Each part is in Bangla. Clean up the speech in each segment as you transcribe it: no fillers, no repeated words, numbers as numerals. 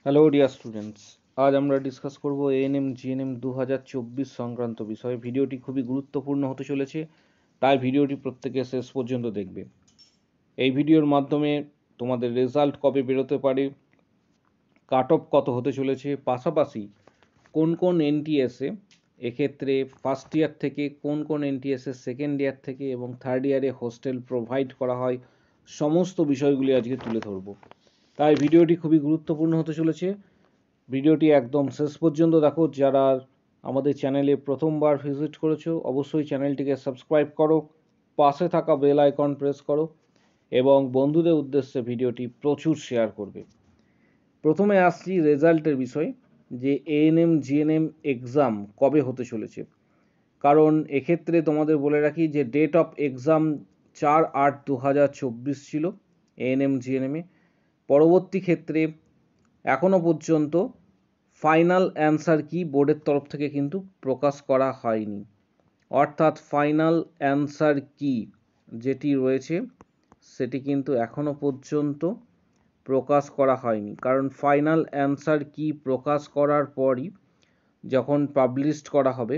হ্যালো ডিয়ার স্টুডেন্টস, আজ আমরা ডিসকাস করব এএনএম জিএনএম 2024 সংক্রান্ত বিষয়ে। ভিডিওটি খুবই গুরুত্বপূর্ণ হতে চলেছে, তাই ভিডিওটি প্রত্যেকে শেষ পর্যন্ত দেখবে। এই ভিডিওর মাধ্যমে তোমাদের রেজাল্ট কবে বেরোতে পারে, কাট অফ কত হতে চলেছে, পাশাপাশি কোন কোন এনটিএসে এক্ষেত্রে ফার্স্ট ইয়ার থেকে, কোন কোন এনটিএসে সেকেন্ড ইয়ার থেকে এবং থার্ড ইয়ারে হোস্টেল প্রোভাইড করা হয়, সমস্ত বিষয়গুলি আজকে তুলে ধরব। তাই ভিডিওটি খুবই গুরুত্বপূর্ণ হতে চলেছে। ভিডিওটি একদম শেষ পর্যন্ত দেখো। যারা আমাদের চ্যানেলে প্রথমবার ভিজিট করেছো অবশ্যই চ্যানেলটিকে সাবস্ক্রাইব করো, পাশে থাকা বেল আইকন প্রেস করো এবং বন্ধুদের উদ্দেশ্যে ভিডিওটি প্রচুর শেয়ার করবে। প্রথমে আসছি রেজাল্টের বিষয়, যে এএনএম জিএনএম এক্সাম কবে হতে চলেছে। কারণ এক্ষেত্রে তোমাদের বলে রাখি যে ডেট অফ এক্সাম 4/8/2024 ছিল এএনএম জিএনএমে। পরবর্তী ক্ষেত্রে এখনও পর্যন্ত ফাইনাল অ্যান্সার কি বোর্ডের তরফ থেকে কিন্তু প্রকাশ করা হয়নি। অর্থাৎ ফাইনাল অ্যান্সার কি যেটি রয়েছে সেটি কিন্তু এখনও পর্যন্ত প্রকাশ করা হয়নি। কারণ ফাইনাল অ্যান্সার কি প্রকাশ করার পরই যখন পাবলিশড করা হবে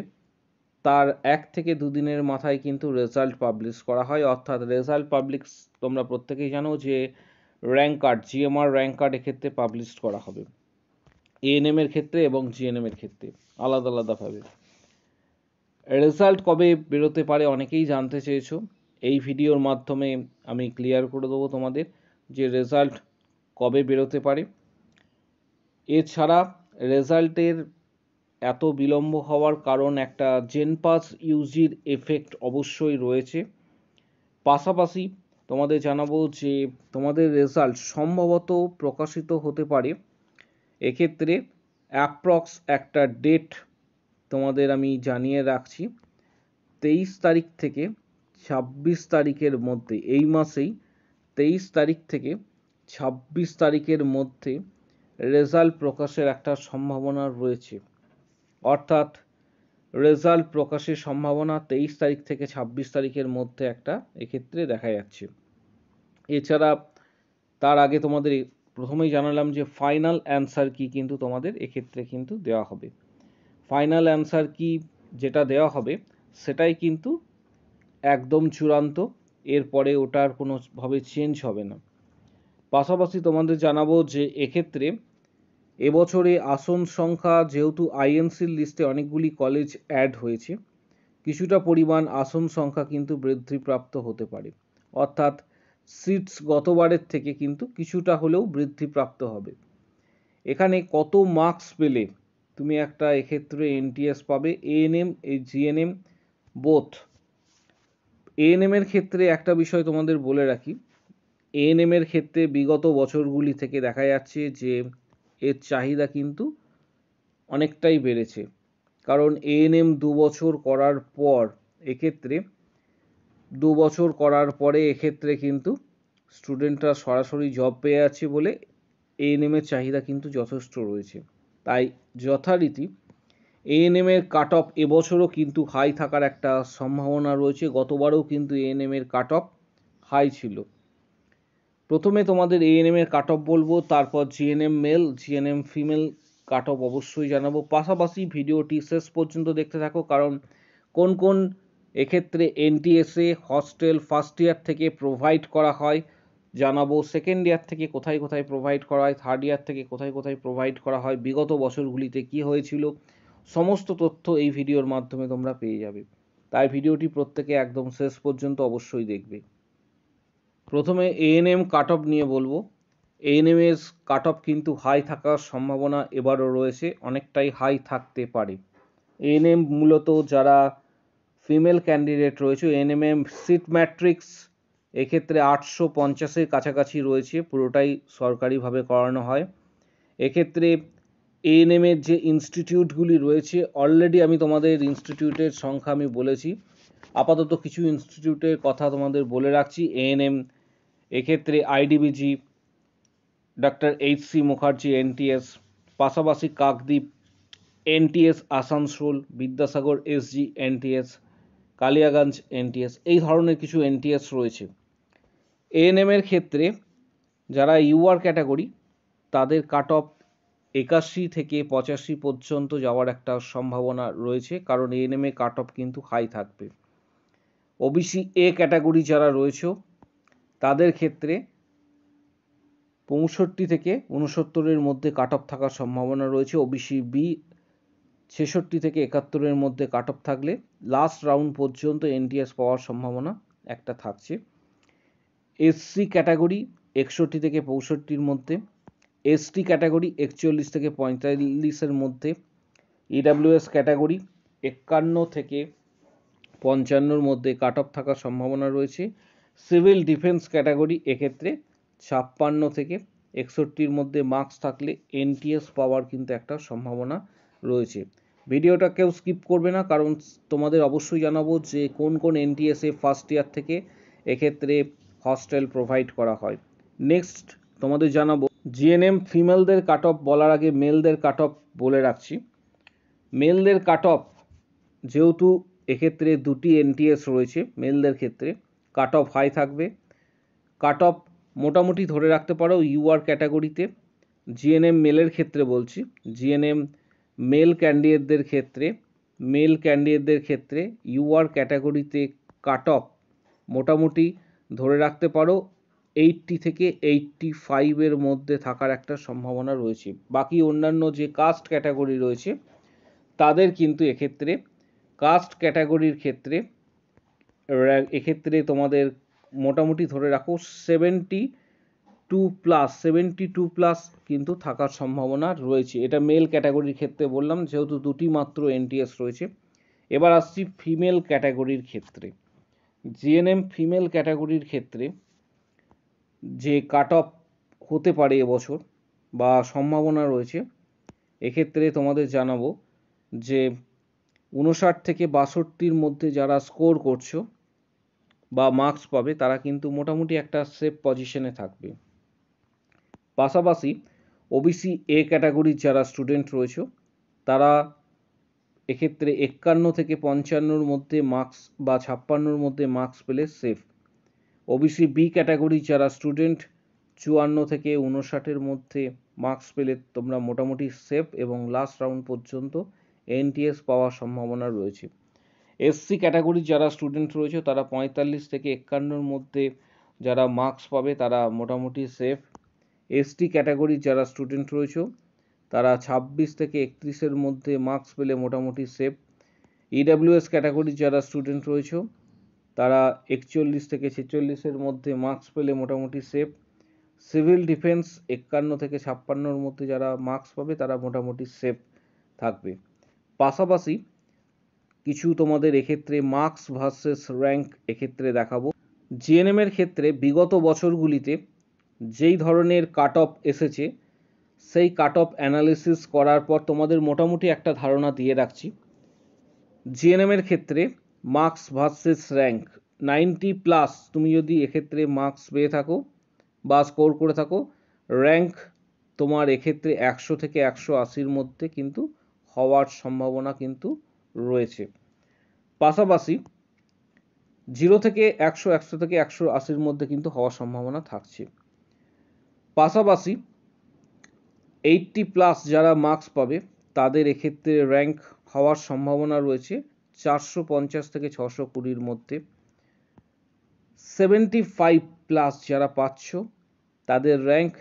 তার 1 থেকে 2 দিনের মাথায় কিন্তু রেজাল্ট পাবলিশ করা হয়। অর্থাৎ রেজাল্ট পাবলিশ তোমরা প্রত্যেকেই জানো যে rank card, GMR rank card এক্ষেত্রে পাবলিশ করা হবে এএনএম এর ক্ষেত্রে এবং জিএনএম এর ক্ষেত্রে আলাদা আলাদাভাবে। রেজাল্ট কবে বেরোতে পারে অনেকেই জানতে চেয়েছো। এই ভিডিওর মাধ্যমে আমি ক্লিয়ার করে দেবো তোমাদের যে রেজাল্ট কবে বেরোতে পারে। এছাড়া রেজাল্টের এত বিলম্ব হওয়ার কারণ একটা জেনপাস ইউজির এফেক্ট অবশ্যই রয়েছে। পাশাপাশি তোমাদের জানাবো যে তোমাদের রেজাল্ট সম্ভবত প্রকাশিত হতে পারে, এক্ষেত্রে অ্যাপ্রক্স একটা ডেট তোমাদের আমি জানিয়ে রাখছি। 23 তারিখ থেকে 26 তারিখের মধ্যে, এই মাসেই 23 তারিখ থেকে 26 তারিখের মধ্যে রেজাল্ট প্রকাশের একটা সম্ভাবনা রয়েছে। অর্থাৎ রেজাল্ট প্রকাশের সম্ভাবনা 23 তারিখ থেকে 26 তারিখের মধ্যে একটা এক্ষেত্রে দেখা যাচ্ছে। এছাড়া তার আগে তোমাদের প্রথমেই জানালাম যে ফাইনাল অ্যান্সার কি কিন্তু তোমাদের এক্ষেত্রে কিন্তু দেওয়া হবে। ফাইনাল অ্যান্সার কি যেটা দেওয়া হবে সেটাই কিন্তু একদম চূড়ান্ত, এরপরে ওটার কোনোভাবে চেঞ্জ হবে না। পাশাপাশি তোমাদের জানাবো যে এক্ষেত্রে এবছরে আসন সংখ্যা যেহেতু আইএনসির লিস্টে অনেকগুলি কলেজ অ্যাড হয়েছে, কিছুটা পরিমাণ আসন সংখ্যা কিন্তু বৃদ্ধিপ্রাপ্ত হতে পারে। অর্থাৎ সিটস গতবারের থেকে কিন্তু কিছুটা হলেও বৃদ্ধিপ্রাপ্ত হবে। এখানে কত মার্কস পেলে তুমি একটা এক্ষেত্রে এনটিএস পাবে, এএনএম জিএনএম বোথ। এএনএম এর ক্ষেত্রে একটা বিষয় তোমাদের বলে রাখি, এএনএম এর ক্ষেত্রে বিগত বছরগুলি থেকে দেখা যাচ্ছে যে এর চাহিদা কিন্তু অনেকটাই বেড়েছে। কারণ এএনএম 2 বছর করার পর এক্ষেত্রে 2 বছর করার পরে এক্ষেত্রে কিন্তু স্টুডেন্টরা সরাসরি জব পেয়ে যাচ্ছে বলে এএনএম এর চাহিদা কিন্তু যথেষ্ট রয়েছে। তাই যথারীতি এএনএম এর কাট অফ এবছরও কিন্তু হাই থাকার একটা সম্ভাবনা রয়েছে। গতবারও কিন্তু এএনএম এর কাট অফ হাই ছিল। প্রথমে তোমাদের এএনএম এর কাট অফ বলবো, তারপর GNM mail GNM female cut off অবশ্যই জানাবো। পাশাপাশি ভিডিওটি শেষ পর্যন্ত দেখতে থাকো, কারণ কোন কোন এক্ষেত্রে এনটিএসএ হস্টেল ফার্স্ট ইয়ার থেকে প্রোভাইড করা হয় জানাবো, সেকেন্ড ইয়ার থেকে কোথায় কোথায় প্রোভাইড করা হয়, থার্ড ইয়ার থেকে কোথায় কোথায় প্রোভাইড করা হয়, বিগত বছরগুলিতে কি হয়েছিল, সমস্ত তথ্য এই ভিডিওর মাধ্যমে তোমরা পেয়ে যাবে। তাই ভিডিওটি প্রত্যেকে একদম শেষ পর্যন্ত অবশ্যই দেখবে। প্রথমে এএনএম কাট অফ নিয়ে বলবো। এএনএম এর কাট অফ কিন্তু হাই থাকার সম্ভাবনা এবারও রয়েছে, অনেকটাই হাই থাকতে পারে। এএনএম মূলত যারা ফিমেল ক্যান্ডিডেট রয়েছে, এএনএম সিট ম্যাট্রিক্স এক্ষেত্রে 850-এর কাছাকাছি রয়েছে, পুরোটাই সরকারিভাবে করানো হয়। এক্ষেত্রে এএনএম এর যে ইনস্টিটিউটগুলি রয়েছে, অলরেডি আমি তোমাদের ইনস্টিটিউটের সংখ্যা আমি বলেছি, আপাতত কিছু ইনস্টিটিউটের কথা তোমাদের বলে রাখছি। এএনএম এক্ষেত্রে আইডিবিজি, ডক্টর এইচ.সি. মুখার্জি এনটিএস, পাশাপাশি Kakdwip NTS Asansol, Vidyasagar SG NTS, Kaliaganj NTS, এই ধরনের কিছু এনটিএস রয়েছে। এএনএম এর ক্ষেত্রে যারা ইউআর ক্যাটাগরি তাদের কাট অফ 81 থেকে 85 পর্যন্ত যাওয়ার একটা সম্ভাবনা রয়েছে, কারণ এএনএম এ কাট অফ কিন্তু হাই থাকবে। ওবিসি এ ক্যাটাগরি যারা রয়েছে তাদের ক্ষেত্রে 65 থেকে 69-এর মধ্যে কাট অফ থাকার সম্ভাবনা রয়েছে। ওবিসি বি 66 থেকে 71-এর মধ্যে কাট অফ থাকলে লাস্ট রাউন্ড পর্যন্ত এনটিএস পাওয়ার সম্ভাবনা একটা থাকছে। এসসি ক্যাটাগরি 61 থেকে 65-এর মধ্যে, এসটি ক্যাটাগরি 41 থেকে 45-এর মধ্যে, ইডাব্লিউএস ক্যাটাগরি 51 থেকে 55-এর মধ্যে কাট অফ থাকার সম্ভাবনা রয়েছে। সিভিল ডিফেন্স ক্যাটাগরি এক্ষেত্রে 56 থেকে 61-এর মধ্যে মার্কস থাকলে এনটিএস পাওয়ার কিন্তু একটা সম্ভাবনা রয়েছে। ভিডিওটা কেউ স্কিপ করবে না, কারণ তোমাদের অবশ্যই জানাবো যে কোন কোন এনটিএসে ফার্স্ট ইয়ার থেকে এক্ষেত্রে হস্টেল প্রোভাইড করা হয়। নেক্সট তোমাদের জানাবো জিএনএম ফিমেলদের কাট অফ বলার আগে মেলদের কাট অফ বলে রাখছি। মেলদের কাট অফ যেহেতু এক্ষেত্রে দুটি এনটিএস রয়েছে, মেলদের ক্ষেত্রে কাট অফ হাই থাকবে। কাট অফ মোটামুটি ধরে রাখতে পারো ইউআর ক্যাটাগরিতে, জিএনএম মেলের ক্ষেত্রে বলছি, জিএনএম মেল ক্যান্ডিডেটদের ক্ষেত্রে ইউআর ক্যাটাগরিতে কাট অফ মোটামুটি ধরে রাখতে পারো 80 থেকে 85-এর মধ্যে থাকার একটা সম্ভাবনা রয়েছে। বাকি অন্যান্য যে কাস্ট ক্যাটাগরি রয়েছে তাদের কিন্তু এক্ষেত্রে কাস্ট ক্যাটাগরির ক্ষেত্রে এক্ষেত্রে তোমাদের মোটামুটি ধরে রাখো 72 প্লাস কিন্তু থাকার সম্ভাবনা রয়েছে। এটা মেল ক্যাটাগরির ক্ষেত্রে বললাম, যেহেতু দুটি মাত্র এনটিএস রয়েছে। এবার আসছি ফিমেল ক্যাটাগরির ক্ষেত্রে। জিএনএম ফিমেল ক্যাটাগরির ক্ষেত্রে যে কাট অফ হতে পারে এবছর বা সম্ভাবনা রয়েছে, এক্ষেত্রে তোমাদের জানাবো যে 59 থেকে 62-র মধ্যে যারা স্কোর করছো বা মার্কস পাবে তারা কিন্তু মোটামুটি একটা সেফ পজিশনে থাকবে। পাশাপাশি ওবিসি এ ক্যাটাগরির যারা স্টুডেন্ট রয়েছে তারা এক্ষেত্রে 51 থেকে 55-র মধ্যে মার্কস বা 56-র মধ্যে মার্কস পেলে সেফ। ওবিসি বি ক্যাটাগরির যারা স্টুডেন্ট 54 থেকে 59-এর মধ্যে মার্কস পেলে তোমরা মোটামুটি সেফ এবং লাস্ট রাউন্ড পর্যন্ত এনটিএস পাওয়ার সম্ভাবনা রয়েছে। এসসি ক্যাটাগরির যারা স্টুডেন্ট রয়েছে তারা 45 থেকে 51-এর মধ্যে যারা মার্কস পাবে তারা মোটামুটি সেফ। এসটি ক্যাটাগরির যারা স্টুডেন্ট রয়েছে তারা 26 থেকে 31-এর মধ্যে মার্কস পেলে মোটামুটি সেফ। ইডাব্লিউএস ক্যাটাগরির যারা স্টুডেন্ট রয়েছে তারা 41 থেকে 46-এর মধ্যে মার্কস পেলে মোটামুটি সেফ। সিভিল ডিফেন্স 51 থেকে 56-এর মধ্যে যারা মার্কস পাবে তারা মোটামুটি সেফ থাকবে। পাশাপাশি কিছু তোমাদের এক্ষেত্রে মার্কস ভার্সেস র্যাঙ্ক এক্ষেত্রে দেখাবো। জিএনএম এর ক্ষেত্রে বিগত বছরগুলিতে যেই ধরনের কাট অফ এসেছে সেই কাট অফ অ্যানালিসিস করার পর তোমাদের মোটামুটি একটা ধারণা দিয়ে রাখছি। জিএনএম এর ক্ষেত্রে মার্কস ভার্সেস র্যাঙ্ক 90+ তুমি যদি এক্ষেত্রে মার্কস পেয়ে থাকো বা স্কোর করে থাকো, র্যাঙ্ক তোমার এক্ষেত্রে 100 থেকে 180-র মধ্যে কিন্তু হওয়ার সম্ভাবনা কিন্তু রয়েছে। পাশাপাশি 0 থেকে 100, 100 থেকে 180-র মধ্যে কিন্তু হওয়ার সম্ভাবনা থাকছে। পাশাপাশি 80+ যারা মার্কস পাবে তাদের এক্ষেত্রে র্যাঙ্ক হওয়ার সম্ভাবনা রয়েছে 450 থেকে 620-র মধ্যে। 75+ যারা পাচ্ছ তাদের র্যাঙ্ক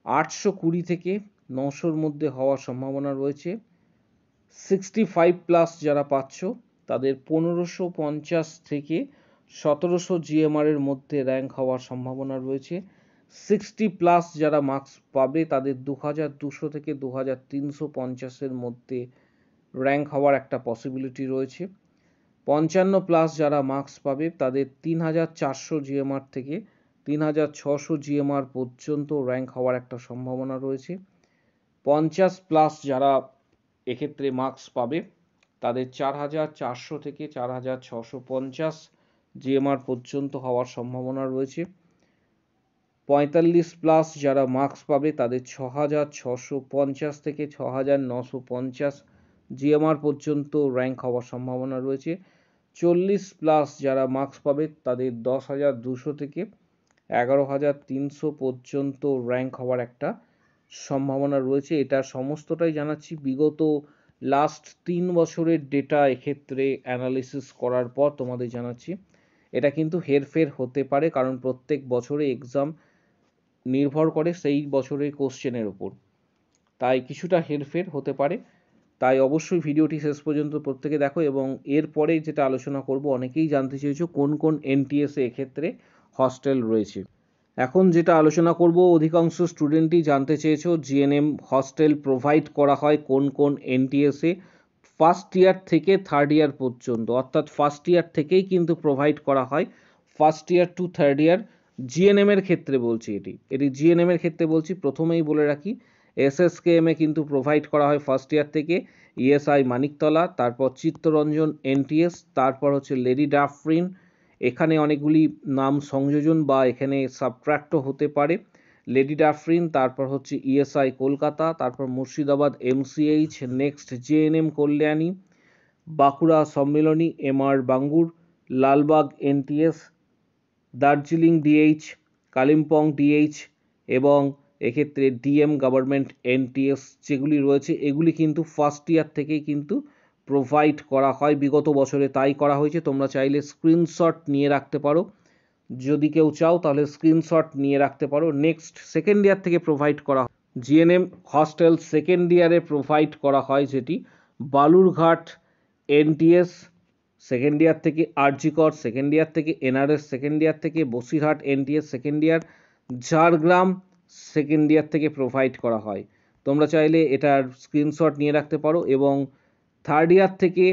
820 থেকে 900-র মধ্যে হওয়ার সম্ভাবনা রয়েছে। 65+ যারা পাচ্ছ তাদের 1550 থেকে 1700 জিএমআর-এর মধ্যে র্যাঙ্ক হওয়ার সম্ভাবনা রয়েছে। 60+ যারা মার্কস পাবে তাদের 2200 থেকে 2350-এর মধ্যে র্যাঙ্ক হওয়ার একটা পসিবিলিটি রয়েছে। 55+ যারা মার্কস পাবে তাদের 3400 জিএমআর থেকে 3600 জিএমআর পর্যন্ত র্যাঙ্ক হওয়ার একটা সম্ভাবনা রয়েছে। 50+ যারা এক্ষেত্রে মার্কস পাবে তাদের 4400 থেকে 4650 জিএমআর পর্যন্ত হওয়ার সম্ভাবনা রয়েছে। 45+ যারা মার্কস পাবে তাদের 6650 থেকে 6950 জিএমআর পর্যন্ত র্যাঙ্ক হওয়ার সম্ভাবনা রয়েছে। 40+ যারা মার্কস পাবে তাদের 10200 থেকে 11300 পর্যন্ত র্যাঙ্ক হওয়ার একটা সম্ভাবনা রয়েছে। এটা সমস্তটাই জানাচ্ছি বিগত লাস্ট 3 বছরের ডেটা এক্ষেত্রে অ্যানালিসিস করার পর তোমাদের জানাচ্ছি। এটা কিন্তু হেরফের হতে পারে, কারণ প্রত্যেক বছরে এক্সাম নির্ভর করে সেই বছরের কোশ্চেনের ওপর, তাই কিছুটা হেরফের হতে পারে। তাই অবশ্যই ভিডিওটি শেষ পর্যন্ত প্রত্যেকে দেখো। এবং এরপরে যেটা আলোচনা করব, অনেকেই জানতে চেয়েছো কোন কোন এনটিএসে এক্ষেত্রে হস্টেল রয়েছে। এখন যেটা আলোচনা করব, অধিকাংশ স্টুডেন্টই জানতে চেয়েছো জিএনএম হস্টেল প্রোভাইড করা হয় কোন কোন এনটিএসে। ফার্স্ট ইয়ার থেকে থার্ড ইয়ার পর্যন্ত, অর্থাৎ ফার্স্ট ইয়ার থেকেই কিন্তু প্রোভাইড করা হয়। First year to third year GNM এর ক্ষেত্রে বলছি, এটি জিএনএম এর ক্ষেত্রে বলছি। প্রথমেই বলে রাখি, এসএসকেএম এ কিন্তু প্রোভাইড করা হয় ফার্স্ট ইয়ার থেকে ইএসআই মানিকতলা, তারপর চিত্তরঞ্জন এনটিএস, তারপর হচ্ছে লেডি ডাফরিন। এখানে অনেকগুলি নাম সংযোজন বা এখানে সাবট্রাক্টও হতে পারে। লেডি ডাফরিন, তারপর হচ্ছে ইএসআই কলকাতা, তারপর Murshidabad MCH, next JNM Kalyani, Bankura Sammilani MR Bangur, Lalbagh NTS, Darjeeling DH, Kalimpong DH এবং এক্ষেত্রে ডিএম গভর্নমেন্ট এনটিএস যেগুলি রয়েছে, এগুলি কিন্তু ফার্স্ট ইয়ার থেকেই কিন্তু প্রোভাইড করা হয়। বিগত বছরে তাই করা হয়েছে। তোমরা চাইলে স্ক্রিনশট নিয়ে রাখতে পারো, যদি কেউ চাও তাহলে স্ক্রিনশট নিয়ে রাখতে পারো। নেক্সট সেকেন্ড ইয়ার থেকে প্রোভাইড করা জিএনএম হস্টেল সেকেন্ড ইয়ারে প্রোভাইড করা হয়, যেটি বালুরঘাট এনটিএস সেকেন্ড ইয়ার থেকে, আরজিকর সেকেন্ড ইয়ার থেকে, এনআরএস সেকেন্ড ইয়ার থেকে, বসিরহাট এনটিএস সেকেন্ড ইয়ার, ঝাড়গ্রাম সেকেন্ড ইয়ার থেকে প্রোভাইড করা হয়। তোমরা চাইলে এটার স্ক্রিনশট নিয়ে রাখতে পারো। এবং থার্ড ইয়ার থেকে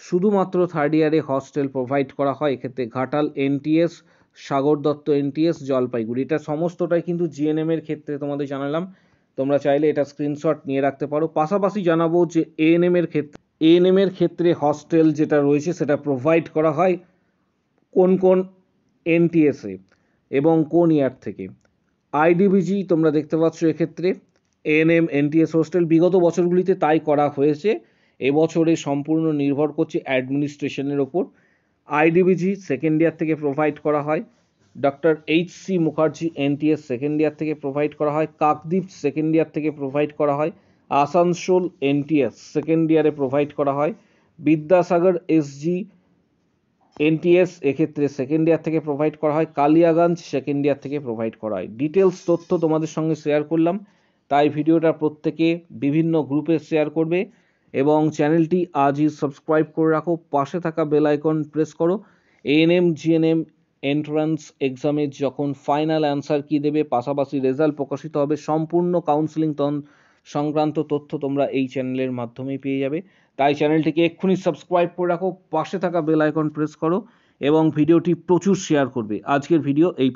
শুধুমাত্র থার্ড ইয়ারে হস্টেল প্রোভাইড করা হয় এক্ষেত্রে ঘাটাল এনটিএস, সাগর দত্ত এনটিএস, জলপাইগুড়ি। এটা সমস্তটাই কিন্তু জিএনএম এর ক্ষেত্রে তোমাদের জানালাম। তোমরা চাইলে এটা স্ক্রিনশট নিয়ে রাখতে পারো। পাশাপাশি জানাবো যে এএনএম এর ক্ষেত্রে হস্টেল যেটা রয়েছে সেটা প্রোভাইড করা হয় কোন কোন এনটিএসে এবং কোন ইয়ার থেকে। আইডিবিজি তোমরা দেখতে পাচ্ছ এক্ষেত্রে এএনএম এনটিএস হোস্টেল বিগত বছরগুলিতে তাই করা হয়েছে, এবছরে সম্পূর্ণ নির্ভর করছে অ্যাডমিনিস্ট্রেশনের ওপর। আইডিবিজি সেকেন্ড ইয়ার থেকে প্রোভাইড করা হয়, doctor H. Mukherjee NTS second year থেকে প্রোভাইড করা হয়, কাকদ্বীপ সেকেন্ড ইয়ার থেকে প্রোভাইড করা হয়, আসানসোল এনটিএস সেকেন্ড ইয়ারে প্রোভাইড করা হয়, বিদ্যাসাগর এসজি এনটিএস এক্ষেত্রে সেকেন্ড ইয়ার থেকে প্রোভাইড করা হয়, কালিয়াগঞ্জ সেকেন্ড ইয়ার থেকে প্রোভাইড করা হয়। ডিটেলস তথ্য তোমাদের সঙ্গে শেয়ার করলাম, তাই ভিডিওটা প্রত্যেকে বিভিন্ন গ্রুপে শেয়ার করবে এবং চ্যানেলটি আজই সাবস্ক্রাইব করে রাখো। পাশে থাকা বেল আইকন প্রেস করো। এএনএম জিএনএম এন্ট্রান্স এক্সামের যখন ফাইনাল অ্যান্সার কি দেবে, পাশাপাশি রেজাল্ট প্রকাশিত হবে, সম্পূর্ণ কাউন্সেলিং সংক্রান্ত তথ্য তোমরা এই চ্যানেলের মাধ্যমেই পেয়ে যাবে। তাই চ্যানেলটিকে এক্ষুনি সাবস্ক্রাইব করে রাখো, পাশে থাকা বেল আইকন প্রেস করো এবং ভিডিওটি প্রচুর শেয়ার করবে। আজকের ভিডিও এই